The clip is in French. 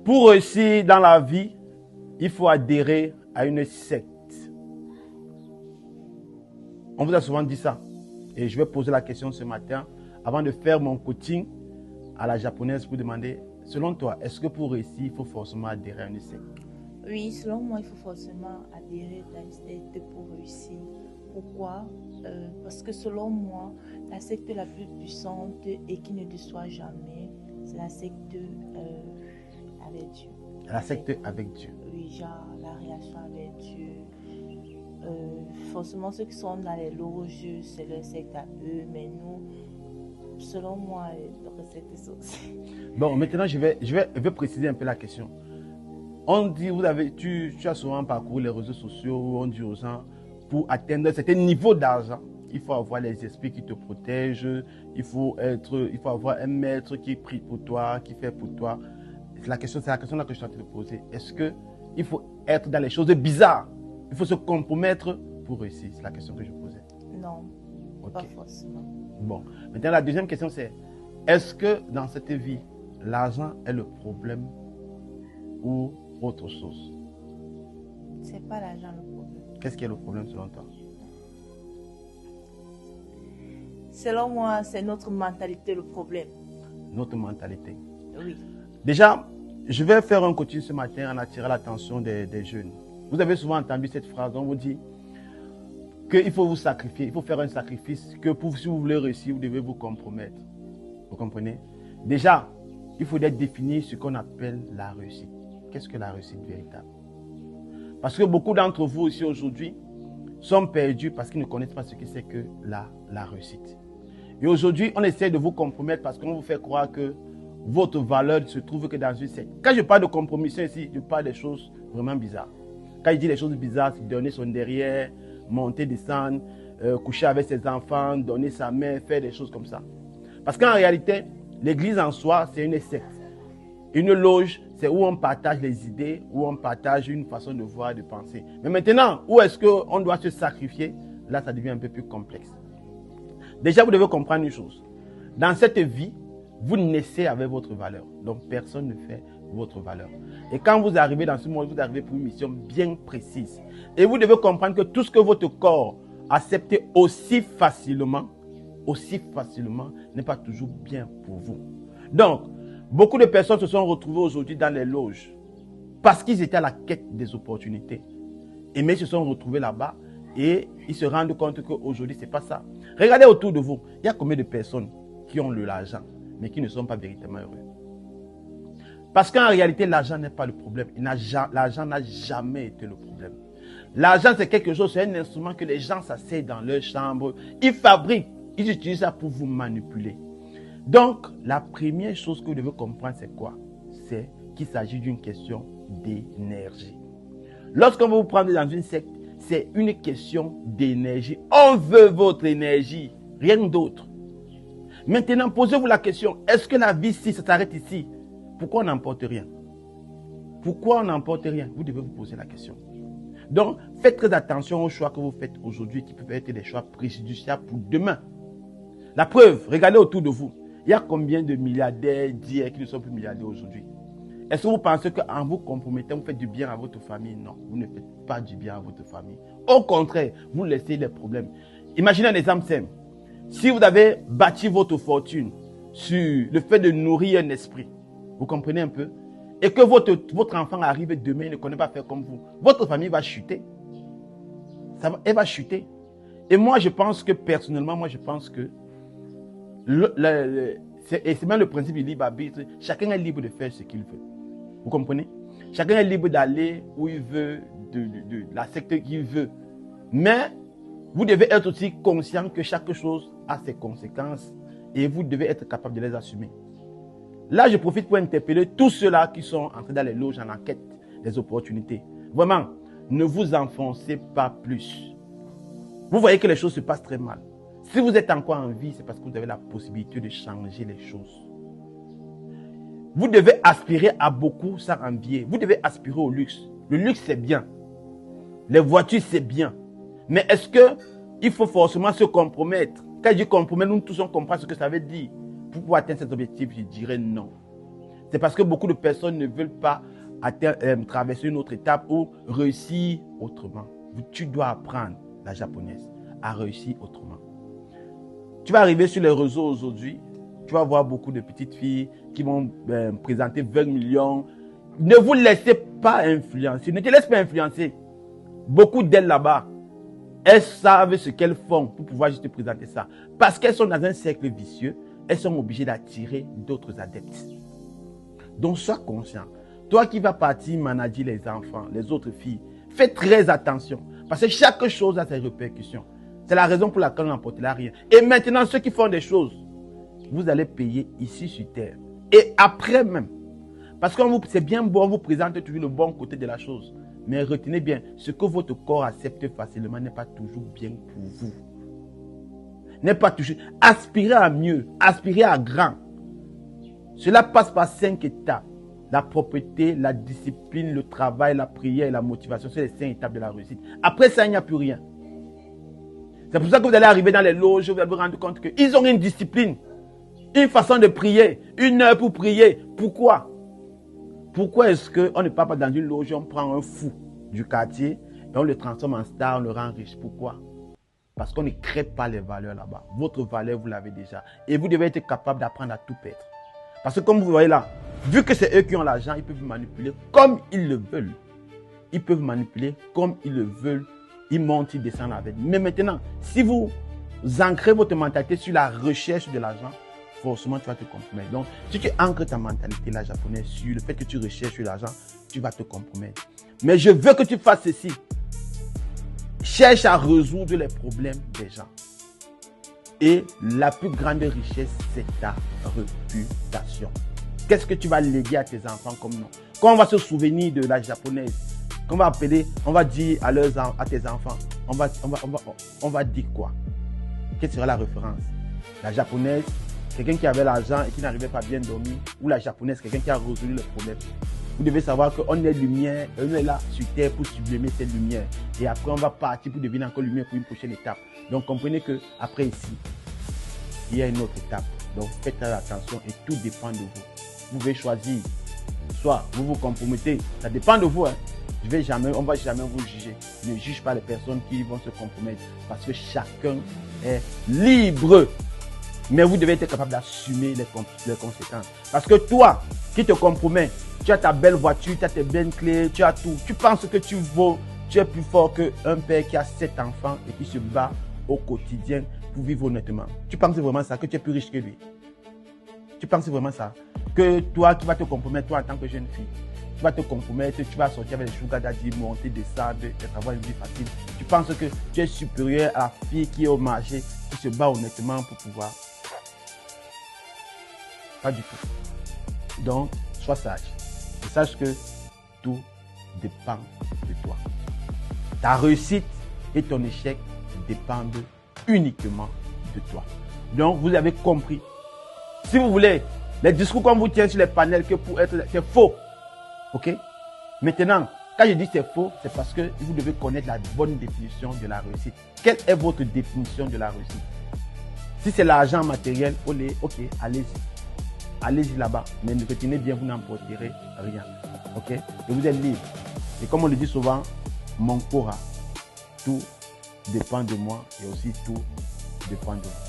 Pour réussir dans la vie, il faut adhérer à une secte. On vous a souvent dit ça. Et je vais poser la question ce matin, avant de faire mon coaching à la japonaise, pour demander, selon toi, est-ce que pour réussir, il faut forcément adhérer à une secte? Oui, selon moi, il faut forcément adhérer à une secte pour réussir. Pourquoi? Parce que selon moi, la secte la plus puissante et qui ne déçoit jamais, c'est la secte avec Dieu. La secte avec Dieu. Oui, genre la relation avec Dieu. Forcément, ceux qui sont dans les loges, c'est leur secte à eux, mais nous, selon moi, notre secte est aussi. Bon, maintenant, je vais préciser un peu la question. On dit, tu as souvent parcouru les réseaux sociaux où on dit aux gens, pour atteindre un certain niveau d'argent, il faut avoir les esprits qui te protègent, il faut avoir un maître qui prie pour toi, qui fait pour toi. C'est la question là que je suis en train de poser. Est-ce qu'il faut être dans les choses bizarres? Il faut se compromettre pour réussir? C'est la question que je posais. Non, okay. Pas forcément. Bon, maintenant la deuxième question c'est, est-ce que dans cette vie, l'argent est le problème ou autre chose? C'est pas l'argent le problème. Qu'est-ce qui est le problème selon toi? Selon moi, c'est notre mentalité le problème. Notre mentalité? Oui. Déjà, je vais faire un coaching ce matin en attirant l'attention des jeunes. Vous avez souvent entendu cette phrase, on vous dit qu'il faut vous sacrifier, il faut faire un sacrifice, que si vous voulez réussir, vous devez vous compromettre. Vous comprenez? Déjà, il faudrait définir ce qu'on appelle la réussite. Qu'est-ce que la réussite véritable? Parce que beaucoup d'entre vous ici aujourd'hui sont perdus parce qu'ils ne connaissent pas ce que c'est que la réussite. Et aujourd'hui, on essaie de vous compromettre parce qu'on vous fait croire que votre valeur se trouve que dans une secte. Quand je parle de compromission ici, je parle des choses vraiment bizarres. Quand je dis des choses bizarres, c'est donner son derrière, monter, descendre, coucher avec ses enfants, donner sa main, faire des choses comme ça. Parce qu'en réalité, l'église en soi, c'est une secte. Une loge, c'est où on partage les idées, où on partage une façon de voir, de penser. Mais maintenant, où est-ce qu'on doit se sacrifier? Là, ça devient un peu plus complexe. Déjà, vous devez comprendre une chose. Dans cette vie, vous naissez avec votre valeur. Donc, personne ne fait votre valeur. Et quand vous arrivez dans ce monde, vous arrivez pour une mission bien précise. Et vous devez comprendre que tout ce que votre corps accepte aussi facilement n'est pas toujours bien pour vous. Donc, beaucoup de personnes se sont retrouvées aujourd'hui dans les loges parce qu'ils étaient à la quête des opportunités. Et mais ils se sont retrouvés là-bas et ils se rendent compte qu'aujourd'hui, ce n'est pas ça. Regardez autour de vous. Il y a combien de personnes qui ont de l'argent, mais qui ne sont pas véritablement heureux? Parce qu'en réalité, l'argent n'est pas le problème. L'argent n'a jamais été le problème. L'argent, c'est quelque chose, c'est un instrument que les gens s'asseyent dans leur chambre. Ils fabriquent, ils utilisent ça pour vous manipuler. Donc, la première chose que vous devez comprendre, c'est quoi? C'est qu'il s'agit d'une question d'énergie. Lorsqu'on veut vous prendre dans une secte, c'est une question d'énergie. On veut votre énergie, rien d'autre. Maintenant, posez-vous la question, est-ce que la vie, si ça s'arrête ici, pourquoi on n'emporte rien? Pourquoi on n'emporte rien? Vous devez vous poser la question. Donc, faites très attention aux choix que vous faites aujourd'hui qui peuvent être des choix préjudiciables pour demain. La preuve, regardez autour de vous. Il y a combien de milliardaires d'hier qui ne sont plus milliardaires aujourd'hui? Est-ce que vous pensez qu'en vous compromettant, vous faites du bien à votre famille? Non, vous ne faites pas du bien à votre famille. Au contraire, vous laissez les problèmes. Imaginez un exemple simple. Si vous avez bâti votre fortune sur le fait de nourrir un esprit, vous comprenez un peu? Et que votre enfant arrive demain, il ne connaît pas faire comme vous. Votre famille va chuter. Elle va chuter. Et moi, je pense que, personnellement, c'est même le principe du libre arbitre. Chacun est libre de faire ce qu'il veut. Vous comprenez? Chacun est libre d'aller où il veut, de la secte qu'il veut. Mais vous devez être aussi conscient que chaque chose a ses conséquences et vous devez être capable de les assumer. Là, je profite pour interpeller tous ceux-là qui sont entrés dans les loges en enquête des opportunités. Vraiment, ne vous enfoncez pas plus. Vous voyez que les choses se passent très mal. Si vous êtes encore en vie, c'est parce que vous avez la possibilité de changer les choses. Vous devez aspirer à beaucoup sans envier. Vous devez aspirer au luxe. Le luxe, c'est bien. Les voitures, c'est bien. Mais est-ce qu'il faut forcément se compromettre? Quand je dis compromettre, nous tous on comprend ce que ça veut dire. Pour pouvoir atteindre cet objectif, je dirais non. C'est parce que beaucoup de personnes ne veulent pas traverser une autre étape ou réussir autrement. Tu dois apprendre la japonaise à réussir autrement. Tu vas arriver sur les réseaux aujourd'hui, tu vas voir beaucoup de petites filles qui vont présenter 20 millions. Ne vous laissez pas influencer, ne te laisse pas influencer. Beaucoup d'elles là-bas, elles savent ce qu'elles font pour pouvoir juste te présenter ça. Parce qu'elles sont dans un cercle vicieux, elles sont obligées d'attirer d'autres adeptes. Donc sois conscient. Toi qui vas partir manager les enfants, les autres filles, fais très attention. Parce que chaque chose a ses répercussions. C'est la raison pour laquelle on n'emportera rien. Et maintenant, ceux qui font des choses, vous allez payer ici sur terre. Et après même. Parce que c'est bien beau, on vous présente toujours le bon côté de la chose. Mais retenez bien, ce que votre corps accepte facilement n'est pas toujours bien pour vous. N'est pas toujours. Aspirez à mieux, aspirez à grand. Cela passe par 5 étapes. La propreté, la discipline, le travail, la prière et la motivation. C'est les 5 étapes de la réussite. Après ça, il n'y a plus rien. C'est pour ça que vous allez arriver dans les loges, vous allez vous rendre compte qu'ils ont une discipline, une façon de prier, une heure pour prier. Pourquoi? Pourquoi est-ce qu'on ne part pas dans une loge, on prend un fou du quartier et on le transforme en star, on le rend riche? Pourquoi? Parce qu'on ne crée pas les valeurs là-bas. Votre valeur, vous l'avez déjà. Et vous devez être capable d'apprendre à tout perdre. Parce que comme vous voyez là, vu que c'est eux qui ont l'argent, ils peuvent vous manipuler comme ils le veulent. Ils peuvent manipuler comme ils le veulent. Ils montent, ils descendent avec. Mais maintenant, si vous ancrez votre mentalité sur la recherche de l'argent, forcément, tu vas te compromettre. Donc, si tu ancres ta mentalité, la japonaise, sur le fait que tu recherches l'argent, tu vas te compromettre. Mais je veux que tu fasses ceci. Cherche à résoudre les problèmes des gens. Et la plus grande richesse, c'est ta réputation. Qu'est-ce que tu vas léguer à tes enfants comme nom? Quand on va se souvenir de la japonaise, qu'on va appeler, on va dire à tes enfants, on va dire quoi? Quelle sera la référence? La japonaise, quelqu'un qui avait l'argent et qui n'arrivait pas à bien dormir, ou la japonaise, quelqu'un qui a résolu le problème. Vous devez savoir qu'on est lumière, on est là sur terre pour sublimer cette lumière. Et après, on va partir pour devenir encore lumière pour une prochaine étape. Donc, comprenez que après ici, il y a une autre étape. Donc, faites attention et tout dépend de vous. Vous pouvez choisir. Soit vous vous compromettez. Ça dépend de vous. Hein. On ne va jamais vous juger. Ne juge pas les personnes qui vont se compromettre. Parce que chacun est libre. Mais vous devez être capable d'assumer les conséquences. Parce que toi, qui te compromets, tu as ta belle voiture, tu as tes belles clés, tu as tout. Tu penses que tu vaux, tu es plus fort qu'un père qui a 7 enfants et qui se bat au quotidien pour vivre honnêtement. Tu penses vraiment ça, que tu es plus riche que lui? Tu penses vraiment ça? Que toi, tu vas te compromettre, toi en tant que jeune fille. Tu vas te compromettre, tu vas sortir avec les sugar daddy, monter, descendre, avoir une vie facile. Tu penses que tu es supérieur à la fille qui est au marché, qui se bat honnêtement pour pouvoir. Pas du tout. Donc, sois sage. Et sache que tout dépend de toi. Ta réussite et ton échec dépendent uniquement de toi. Donc, vous avez compris. Si vous voulez, les discours qu'on vous tient sur les panels, que pour être, c'est faux. Ok? Maintenant, quand je dis c'est faux, c'est parce que vous devez connaître la bonne définition de la réussite. Quelle est votre définition de la réussite? Si c'est l'argent matériel, ok, allez-y. Allez-y là-bas. Mais retenez bien, vous n'emporterez rien. Ok? Et vous êtes libre. Et comme on le dit souvent, mon Kora, tout dépend de moi et aussi tout dépend de vous.